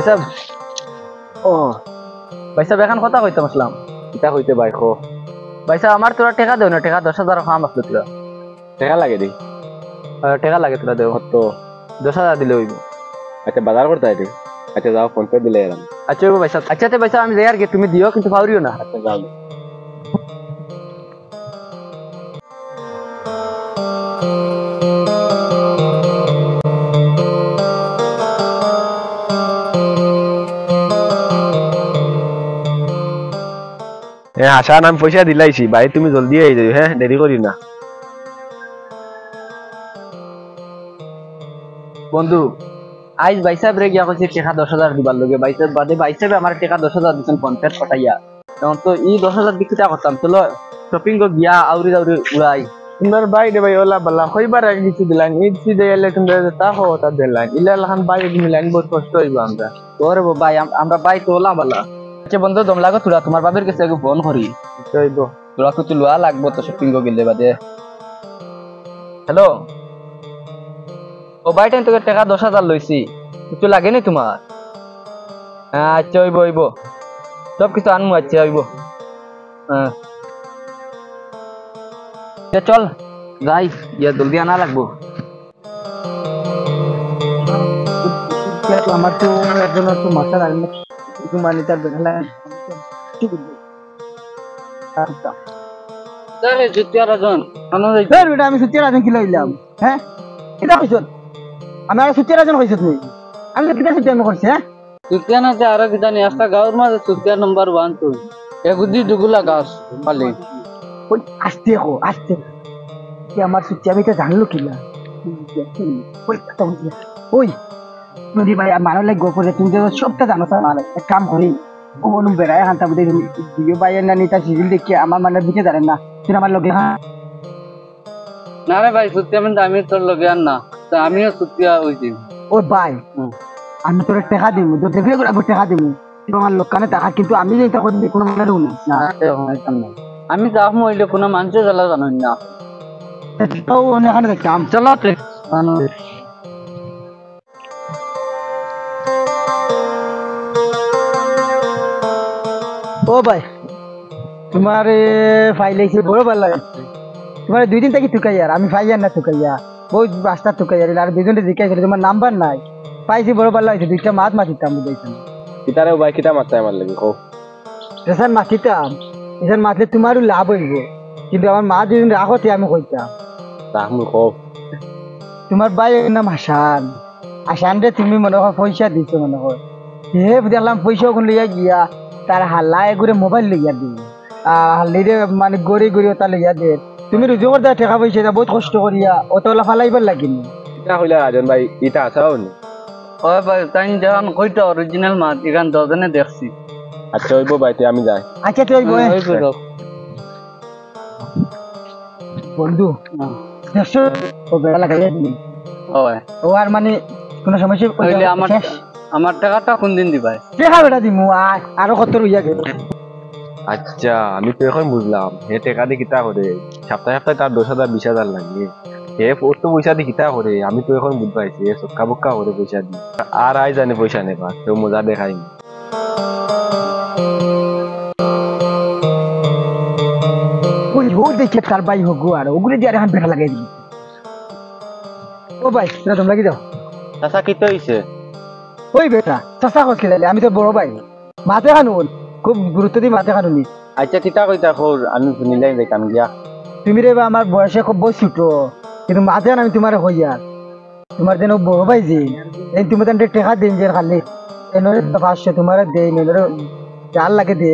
সাহেব ও ভাই সাহেব এখন কথা কইতাম আসলাম কিতা কইতে ভাই খো ভাই সাহেব আমার তোরা টাকা দেও না টাকা 10,000 খাম আসলো তোরা টাকা লাগে দি টাকা লাগে তোরা দেও কত 10,000 দিলে হইব আচ্ছা বাজার করতে আইতে আচ্ছা যাও ফোন পে দিলে এরাম আচ্ছা হইব ভাই সাহেব আচ্ছা ভাই সাহেব আমি যাই আর কি তুমি দিও কিন্তু ফাউরিও না আচ্ছা যাও আশা আমি পয়সা দিলাইছি ভাই তুমি জলদি আই যাও হ্যাঁ দেরি করি না বন্ধু আজ ভাই সাহেব রে গিয়া কইছে টাকা 10,000 দিবার লগে ভাই সাহেব বাদে ভাই সাহেব আমার টাকা 10,000 দিছেন পঞ্চায়েত পাঠাইয়া তখন তো এই 10,000 দিকটা করতাম চলো শপিং গো গিয়া আউরি উড়াই তোমার ভাই রে ভাই ওলা বলা কইবার আগে কিছু দিলাম ঈদ সিদে এলে তোমরা তা হতা দিলাম ইলা লাখান ভাই মিলান বহুত কষ্ট হইব আমরা তোর ভাই আমরা ভাই তো ওলা বালা আচ্ছা বন্ধু দম লাগো তোরা তোমার বাবার কাছে আগে ফোন করি হইব তোরা কিছু লোয়া লাগবো তো শপিং গো গেলে বাদে হ্যালো ও ভাই টাইম তোকে টাকা 10,000 লইছি কিছু লাগে নি তোমার আচ্ছা হইব সব কিছু আনমু আচ্ছা হইব হ্যাঁ চল যাই ইয়া জলদি আনা লাগবো আমার তো একজন তো মাথা লাগে না একটু মানি তার বেলা আমি সুতির রাজন কি লইলাম হ্যাঁ এটা কইছ আমি আর সুতির রাজন কইছ তুমি আমি কিটা সুতির আমি করছি হ্যাঁ সুতিয়া না আর কি জানি একটা গাঁর মাঝে সুতিয়া নাম্বার 1 তো এগুদি দুগুলা গাছ পালি ওই আস্তে কো আস্তে কি আমার সুতি আমি এটা জানলো কিলা ওই কথা বলি ওই নদী ভাই আমার লাগে গোপরে তুমি তো সবটা জানো স্যার মানে এক কাম করি ও মন বেড়ায় হান্তা বুঝে দিও ভাই না নিতা সিজিল দেখি আমার মানে বুঝে জানেন না তুই আমার লগে হ্যাঁ না রে ভাই সুতিয়া মানে আমি তোর লগে আর না তো আমিও সুতিয়া হইছি ও ভাই আমি তোর টাকা দিব তো দেখলে টাকা দিব তোমার লোকানে টাকা কিন্তু আমি যেটা করি কোনো মানে রুম না আমি যাম হইলে কোনো মানুষ জ্বালা জানো না তো ওখানে দেখতাম চলো ও ভাই তোমার ফাইলাইছি বড় ভালো লাগে তোমার 2 দিন থেকে তুকাই আর আমি ফাইয়ার না তুকাইয়া বহুত রাস্তা তুকাই আর 2 দিন জিকাই তোমার নাম্বার নাই পাইছি বড় ভালো লাগছে দুইটা মাছ মাছিতাম বুঝাইছেন কিতারে ভাই কিতা মারতে আমার লাগে কো এসান মাছিতাম এসান মাছলে তোমারও লাভ হইব কিন্তু আমার মা যদি রাখতে আমি কইতাম তাহমু কো তোমার ভাই নাম হাসান হাসান রে তুমি মনে হয় পয়সা দিছো মনে হয় হে দেখলাম পয়সা কোন লইয়া গিয়া তার হাল্লায় ঘুরে মোবাইল লইয়া দি হাল্লিরে মানে গড়ি গড়ি ওটা লইয়া দে তুমি রুজু করতে টাকা পয়সা বহুত কষ্ট করিয়া অতলা ফালাইবার লাগিনি এটা হইলা রাজন ভাই ইটা আছাও নি ওই ভাই তাই যখন কইটা অরিজিনাল মাছ এখান দজনে দেখছি আচ্ছা হইব ভাই আমি যাই আচ্ছা তুই বন্ধু দেখছো ও বেলা লাগাইয়া দিলি ও আর মানে কোনো সমস্যা হইলে আমার টাকাটা কোন দিন দিবাই দেখা বেটা দিমু আরো কত রইয়া গেল আচ্ছা আমি তো এখন বুঝলাম হে টাকা দিয়ে কিতা করে সপ্তাহে সপ্তাহে তার 10,000 20,000 লাগে হে ওর তো পয়সা দিয়ে কিতা করে আমি তো এখন বুঝ পাইছি এ সক্কা বক্কা করে পয়সা দিয়ে আর আই জানে পয়সা নেবা কেউ মজা দেখাইনি ওই ও দেখে তার ভাই হোক আর ওগুলো দিয়ে আর এখন বেটা লাগাই দিবি ও ভাই তোরা তোমরা কি দাও চাচা কি তো হইছে ওই বেটা চাচা কইলে আমি তো বড় ভাই মাতে খানুন খুব গুরুত্ব দি মাতে খানুনি আচ্ছা কিতা কইতা খোর আমি শুনিলাই দেখাম গিয়া তুমি রে আমার বয়সে খুব বই ছোট কিন্তু মাতে আমি তোমার হই আর তোমার যেন বড় ভাই যে এই তুমি তো টাকা দিন যে খালি এনরে 500 তোমার দেই নরে চাল লাগে দে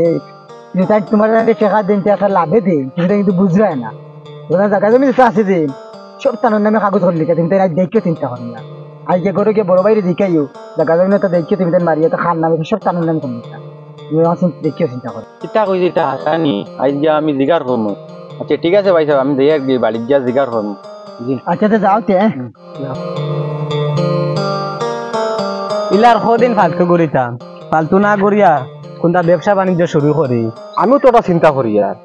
কিন্তু তাই তোমার টাকা দিন টাকা লাভে দে কিন্তু বুঝরায় না ওরা জায়গা জমি আছে যে সব তানোর নামে কাগজ করলি তুমি তাই দেখে চিন্তা করি না আজ যে করে বড় ভাই দেখাইও জায়গা জমি তো দেখে তুমি তাই মারিয়া তো খান নামে সব তানোর নামে করলি দেখে চিন্তা করো কিতা কইছি তা হাসানি আজ যা আমি জিগার করব আচ্ছা ঠিক আছে ভাই সাহেব আমি দেই একদিন বাড়ি যা জিগার করব আচ্ছা তো যাও তে ইলার কদিন ফালতু করিতাম ফালতু না করিয়া কোনটা ব্যবসা বাণিজ্য শুরু করি আমিও তো ওটা চিন্তা করি আর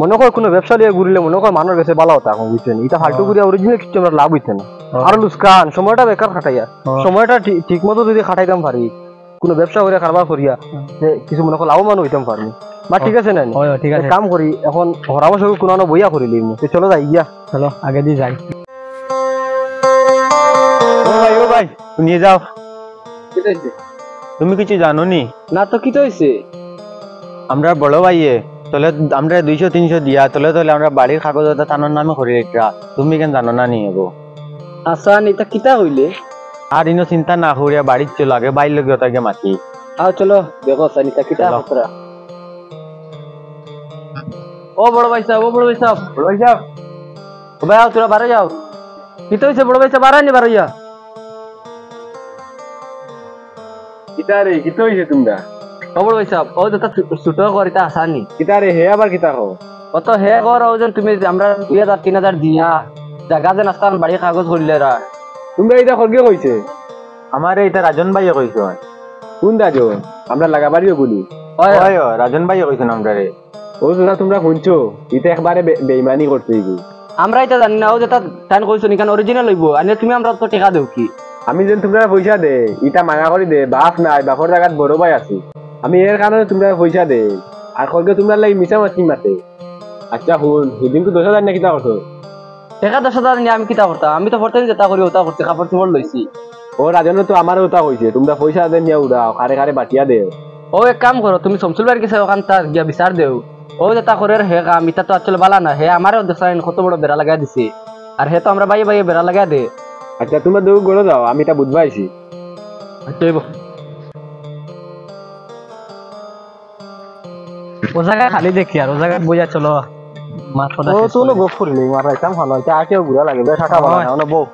মনে কর কোনো ব্যবসা লিয়ে ঘুরিলে মনে কর মানুষ কাছে ভালো হতো এখন বুঝছেন এটা ফালতু করিয়া অরিজিনাল কিছু আমরা লাভ হইছে না আর লুসকান সময়টা বেকার খাটাইয়া সময়টা ঠিক মতো যদি খাটাইতাম পারি কোনো ব্যবসা করে কারবার করিয়া কিছু মনে করো লাভবান হইতাম পারবো বা ঠিক আছে না হয় ঠিক আছে কাম করি এখন হরাবার সঙ্গে কোনো বইয়া করিলি চলো যাই গিয়া চলো আগে দিয়ে যাই ও ভাই নিয়ে যাও তুমি কিছু জানো নি না তো কি তো হয়েছে আমরা বড় ভাইয়ে তলে আমরা 200-300 দিয়া তলে তলে আমরা বাড়ির কাগজ থানার নামে করি একটা তুমি কেন জানো না নি এগো আচ্ছা নিতা কিতা হইলে আর ইনো চিন্তা না করিয়া বাড়ির চলো আগে বাইর লগে ওটাকে মাতি আও চলো দেখো সানিতা কিতা চলো। খতরা ও বড় ভাই সাহেব ও বড় ভাই সাহেব ও ভাই আও তোরা বারে যাও কিতা হইছে বড় ভাই সাহেব বারে বারইয়া কিতারে কিতো হইছে তোমরা ও বড় ভাই সাহেব ও যেটা ছুটো করিতা আসানি কিতারে হে আবার কিতা কও কত হে কর ও যেন তুমি আমরা 2000-3000 দিয়া জায়গা যে নাস্তান বাড়ি কাগজ করিলে রা তোমরা এটা করগে কইছে আমারে এটা রাজন ভাইয়ে কইছে কোন রাজন আমরা লাগাবাড়িও বলি ওই ওই রাজন ভাইয়ে কইছে আমরা রে ও যেটা তোমরা শুনছো এটা একবারে বেইমানি করতে কি আমরা এটা জানি না ও যেটা টাইম কইছো নি কারণ অরিজিনাল লইব আনে তুমি আমরা তো টাকা দেও কি আমি যেন তোমরা পয়সা দে ইটা মানা করি দে বাপ নাই বাপর জায়গাত বড় ভাই আছি আমি এর কারণে তোমরা পয়সা দে আর করগে তোমরা লাগি মিছা মাছি মাতে আচ্ছা হুন সেদিন তো 10,000 না কিতা করছো টাকা 10,000 নিয়ে আমি কিতা করতাম আমি তো পড়তে যেটা করি ওটা করতে কাপড় চোপড় লইছি ও রাজনে তো আমারও ওটা কইছে তোমরা পয়সা দে নিয়া উড়াও খারে খারে বাটিয়া দে ও এক কাম করো তুমি শমসুল বাড়ি গেছে ওখান তার গিয়া বিচার দেও ও যেটা করে হে কাম ইটা তো আসলে বালা না হে আমারও দেখাইন কত বড় বেড়া লাগাই দিছে আর হে তো আমরা বাইয়ে বাইয়ে বেড়া লাগাই দে আচ্ছা তোমরা দৌ গড়ে যাও আমি এটা বুঝবা আইছি ও জায়গায় খালি দেখি আর ও জায়গায় বইয়া চলো মাছ পড়া ও তো গপ করিলি মারা কাম ভালো এটা আর কেউ ঘুরা লাগে বে টাকা বালা না বউ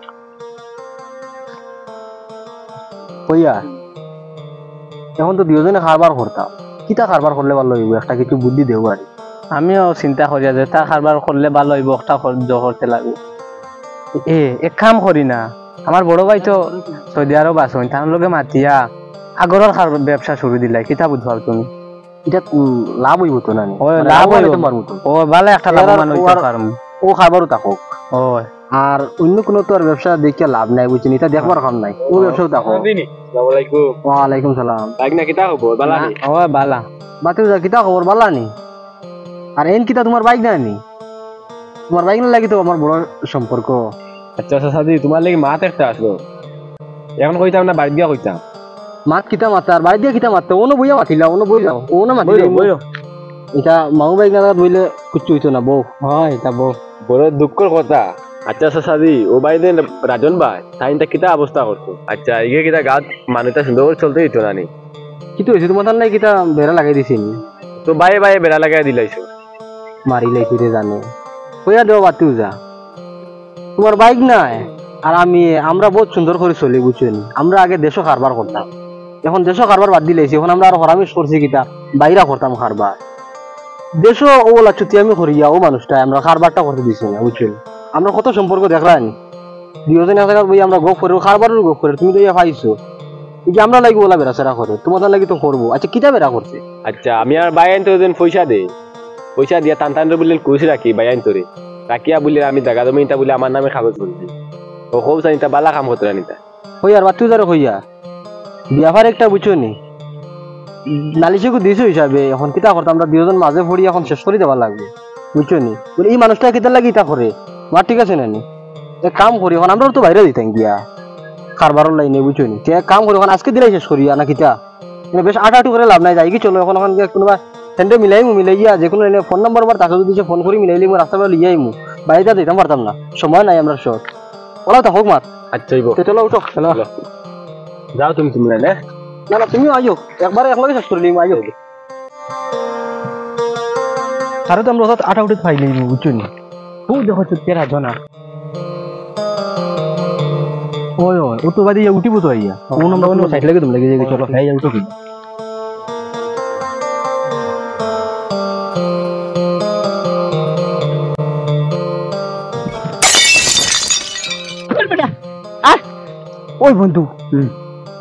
কইয়া এখন তো দুজনে খাবার করতাম কিটা খাবার করলে ভালো হইব একটা কিছু বুদ্ধি দেও আর আমিও চিন্তা করি যে তা কারবার করলে ভালো হইব একটা করতে লাগবে এক কাম করি না আমার বড় ভাই তো সৌদি আরব আছে তার লগে মাতিয়া আগরের ব্যবসা শুরু দিলাই কিতা বুঝবাও তুমি এটা লাভ হইব তো না ও লাভ হইব ও ভালো একটা লাভবান হইতে পারমু ও খাবারও থাকুক ও আর অন্য কোনো তো আর ব্যবসা দেখিয়া লাভ নাই বুঝছেন এটা দেখবার কাম নাই ও ব্যবসাও থাকুক আসসালামু আলাইকুম ওয়া আলাইকুম সালাম না কিতা খবর বালা নি ও বালা বাতে যা কিতা খবর বালা নি আর এন কিতা তোমার বাইক না নি তোমার বাইক না লাগি তো আমার বড় সম্পর্ক আচ্ছা সাদি তোমার লাগি মাত একটা আসলো এখন কইতাম না বাড়ি দিয়া কইতাম মাত কিতা মাত আর বাড়ি দিয়া কিতা মাত ওনো বইয়া মাতিলা ওনো বই যাও ওনো মাতিলা বইরো এটা মামু বাইক না বইলে কিছু হইতো না বউ হয় এটা বউ বড় দুঃখের কথা আচ্ছা সাদি ও ভাই দেন রাজন ভাই তাইনটা কিতা অবস্থা করতো আচ্ছা ইগে কিতা গাত মানুষটা সুন্দর চলতে হইতো না নি কিতো হইছে তোমার নাই কিতা বেড়া লাগাই দিছিল তো বাইয়ে বাইয়ে বেড়া লাগাই দিলাইছো মারি লাইছি রে জানে কইয়া দেও বাতিও যা তোমার বাইক নাই আর আমরা বহুত সুন্দর করে চলি বুঝছেন আমরা আগে দেশও কারবার করতাম এখন দেশও কারবার বাদ দিলাইছি এখন আমরা আর হরামিশ করছি কিতা বাইরা করতাম কারবার দেশও ওলা চুতি আমি করিয়া ও মানুষটা আমরা কারবারটা করতে দিছি না বুঝছেন আমরা কত সম্পর্ক দেখলাম দুজনে এক জায়গায় বই আমরা গোপ করি কারবারের গোপ করি তুমি তো ইয়া পাইছো যে আমরা লাগি ওলা বেড়াচেরা করে তোমাদের লাগি তো করবো আচ্ছা কিতা বেড়া করছে আচ্ছা আমি আর বাইন তো পয়সা দে পয়সা দিয়া টান টান বললেন কইছি রাখি বাইন তোরে রাখিয়া বলে আমি জায়গা জমিটা বলে আমার নামে কাগজ করছি ও খুব জানিতা বালা কাম করতে রানিতা হই আর বাতু যারে হইয়া বিয়াভার একটা বুঝছো নি নালিশকে দিছো হিসাবে এখন কিতা করতাম আমরা দুজন মাঝে পড়ি এখন শেষ করে দেওয়া লাগবে বুঝছো নি বলে এই মানুষটা কিতা লাগি ইটা করে মার ঠিক আছে নানি এক কাম করি এখন আমরা তো বাইরে দিতাম গিয়া কারবারের লাইনে বুঝছো নি এক কাম করি এখন আজকে দিলাই শেষ করি না কিতা বেশ আটাআটি করে লাভ নাই যাই কি চলো এখন গিয়া কোনোবা সেন্টে মিলাইয়া যে কোনো ফোন নাম্বার বার তাকে যদি ফোন করে মিলাইলি রাস্তা বেলা লিয়ে আইমু বাইরে দিতাম পারতাম না সময় নাই আমরা শর্ট ওলা তো হোক মাত আচ্ছা চলো উঠো চলো যাও তুমি না না তুমিও আইও একবারে একলগে শেষ করলি আইও আরো তো আমরা আটাউটি ফাইলি বুঝছো নি ও দেখো চুটকে রাজো না ওই ওই ও তো বাদে উঠিব তো আইয়া ও নম্বর অন্য সাইড লাগে তুমি লাগে যে চলো হ্যাঁ উঠো কি ওই বন্ধু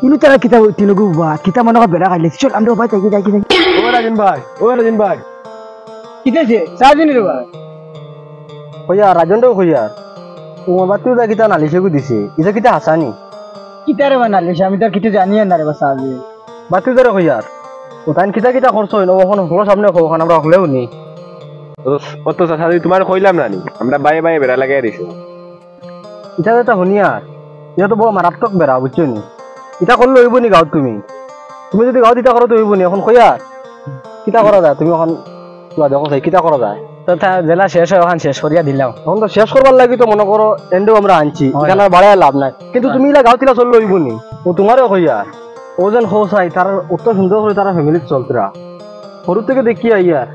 ইনু তারা কিতা তিনগু বা কিতা মনে বেড়া খাইলে চল আমরা ভাই যাই যাই ও রাজন ভাই কিতাছে সাজিনি রে ভাই কইয়া রাজনটাও কইয়া তোমার বাতিও দা কিতা নালিশেগু দিছে এটা কিতা হাসানি কিতা রে বানালে আমি তো কিছু জানি না রে বাসা বাতি ধরে কই আর ও তাই কিতা কিতা করছো ওখানে হলো সামনে ওখানে আমরা হলেও নি অত চাচা তোমার কইলাম না নি আমরা বাইরে বাইরে বেড়া লাগাই দিছো ইটা এটা শুনি আর এটা তো বড় মারাত্মক বেড়া বুঝছো নি ইটা করলে হইব নি গাঁৱত তুমি তুমি যদি গাঁৱত ইটা করো তো হইব নি এখন কই আর কিতা করা যায় তুমি এখন দেখো চাই কিতা করা যায় জেলা শেষ হয় ওখান শেষ করিয়া দিলাম এখন তো শেষ করবার লাগি তো মনে করো এন্ডেও আমরা আনছি এখানে আর বাড়ায় লাভ নাই কিন্তু তুমি ইলা গাঁৱত ইলা চললে হইব নি ও তোমারও কইয়া ও যেন খোঁজ চাই তার অত সুন্দর করে তারা ফ্যামিলিত চলতরা সরু থেকে দেখি আইয়ার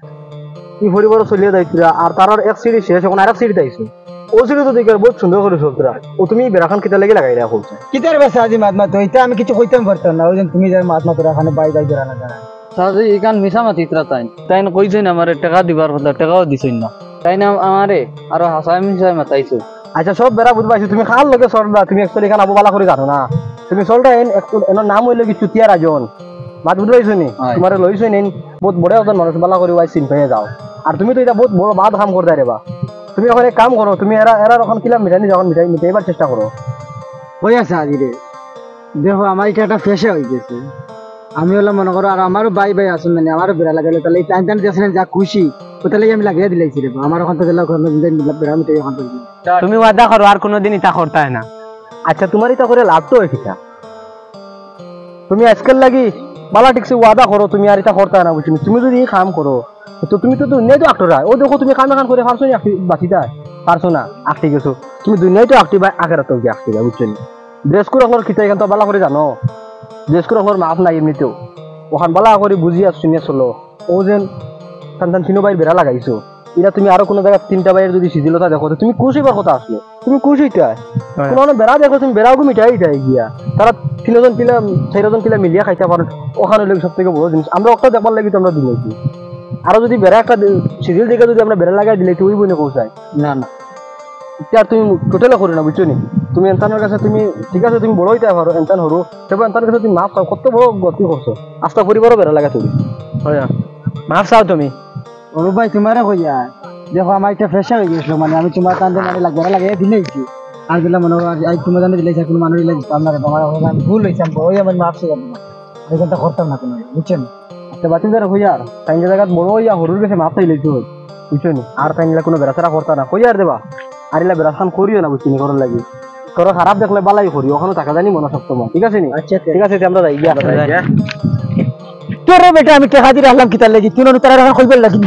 কি পরিবার চলিয়ে যাইতরা আর তার এক সিঁড়ি শেষ এখন আর এক সিঁড়ি আইছে ও সিঁড়ি তো দেখি বহুত সুন্দর করে চলতরা ও তুমি বেড়াখান কিতা লাগি লাগাই রাখো কিতার বেসা আজি মাত মাত এটা আমি কিছু কইতাম পারতাম না ওই যে তুমি যাই মাত মাত রাখানে বাই বাই বেড়ানা জানা সাজি ইকান মিছা মাতিত্রা তাইন কইছেন আমারে টাকা দিবার কথা টাকাও দিছেন না তাইন আমারে আরো হাসাই মিছাই মাতাইছো আচ্ছা সব বেড়া বুঝবাইছো তুমি খাল লগে সরলা তুমি একচুয়ালি খান আবু বালা করে জানো না তুমি চলটা এর নাম হইলো কি চুতিয়া রাজন মাত বুঝবাইছো নি তোমারে লইছো নি বহুত বড় একজন মানুষ বালা করে ওয়াই চিন পেয়ে যাও আর তুমি তো এটা বহুত বড় বাদ কাম করতে রেবা তুমি এখন এক কাম করো তুমি এরা এরা এখন কিলা মিটানি যখন মিটাইবার চেষ্টা করো হই আছে আজি রে দেখো আমার এটা একটা ফেসে হয়ে গেছে আমি হলাম মনে করো আর আমারও বাই বাই আসুন মানে আমারও বেড়া লাগাইলে তাহলে এই টাইম টাইম দিয়েছিলেন যা খুশি ও তাহলে আমি লাগিয়ে দিলাইছি রে আমার ওখান থেকে বেড়া মিটাই ওখান থেকে তুমি ওয়াদা করো আর কোনোদিন ইটা করতে হয় না আচ্ছা তোমার ইটা করে লাভ তো হয় কিটা তুমি আজকাল লাগি বালা ঠিকছে ওয়াদা করো তুমি আর এটা করতে হয় না বুঝছি তুমি যদি কাম করো তো তুমি তো দুনিয়ায় তো আক্টর হয় ও দেখো তুমি কাম এখন করে পারছো না বাঁচিটা পারছো না আঁকতে গেছো তুমি দুনিয়ায় তো আঁকতে বা আখেরা তো আঁকতে যা বুঝছো ড্রেস করে আমার কিতা এখান তো বালা করে জানো ড্রেস করে আমার মাফ নাই এমনিতেও ওখান বালা করে বুঝি আর শুনিয়ে চলো ও যেন টান তিনো বাইর বেড়া লাগাইছো এটা তুমি আরো কোনো জায়গায় তিনটা বাইরের যদি সিজিলতা দেখো তুমি খুশি হইবার কথা আসলো তুমি খুশি হইতে কোনো বেড়া দেখো তুমি বেড়াও মিটাই যায় গিয়া তারা তিনজন পিলা চারজন পিলা মিলিয়া খাইতে পারেন ওখানে লোক সব থেকে বড় জিনিস আমরা একটা দেখবার লাগি তো আমরা দিলাইছি আরো যদি বেড়া একটা সিজিল দেখে যদি আমরা বেড়া লাগাই দিলে তুই বই পৌঁছায় না না আর তুমি টোটালে করো না বুঝছো নি তুমি এনতানের কাছে তুমি ঠিক আছে তুমি বড় হইতে পারো এনতান হরো তবে এনতানের কাছে তুমি মাফ চাও কত বড় গতি করছো আস্তা পরিবারও বেড়া লাগা তুমি মাফ চাও তুমি ওরু ভাই তোমারে কইয়া দেখো আমার এটা ফেসে হয়ে গেছিল মানে আমি তোমার টানতে মানে বেড়া লাগিয়ে দিলাইছি আর দিলাম মনে আজ তোমার জানি দিলাইছি কোনো মানুষ দিলাইছি আপনার তোমার আমি ভুল হয়েছে আমি ওই আমার মাফ চাই আমি কোনটা করতাম না কোনো বুঝছেন আচ্ছা বাতি যারা হইয়া আর তাই জায়গা বড় হইয়া হরুর কাছে মাফ চাইলে তো বুঝছো নি আর তাই কোনো বেড়াচারা করতা না কইয়া আর দেবা আর এলা বেড়াচান করিও না বুঝছি করার লাগি করো খারাপ দেখলে বালাই করি ওখানে টাকা জানি মনে সব তোমার ঠিক আছে নি আচ্ছা ঠিক আছে আমরা যাই গিয়া তোরে বেটা আমি টাকা দিয়ে রাখলাম কি তার লাগি তুই তারা কইবার লাগি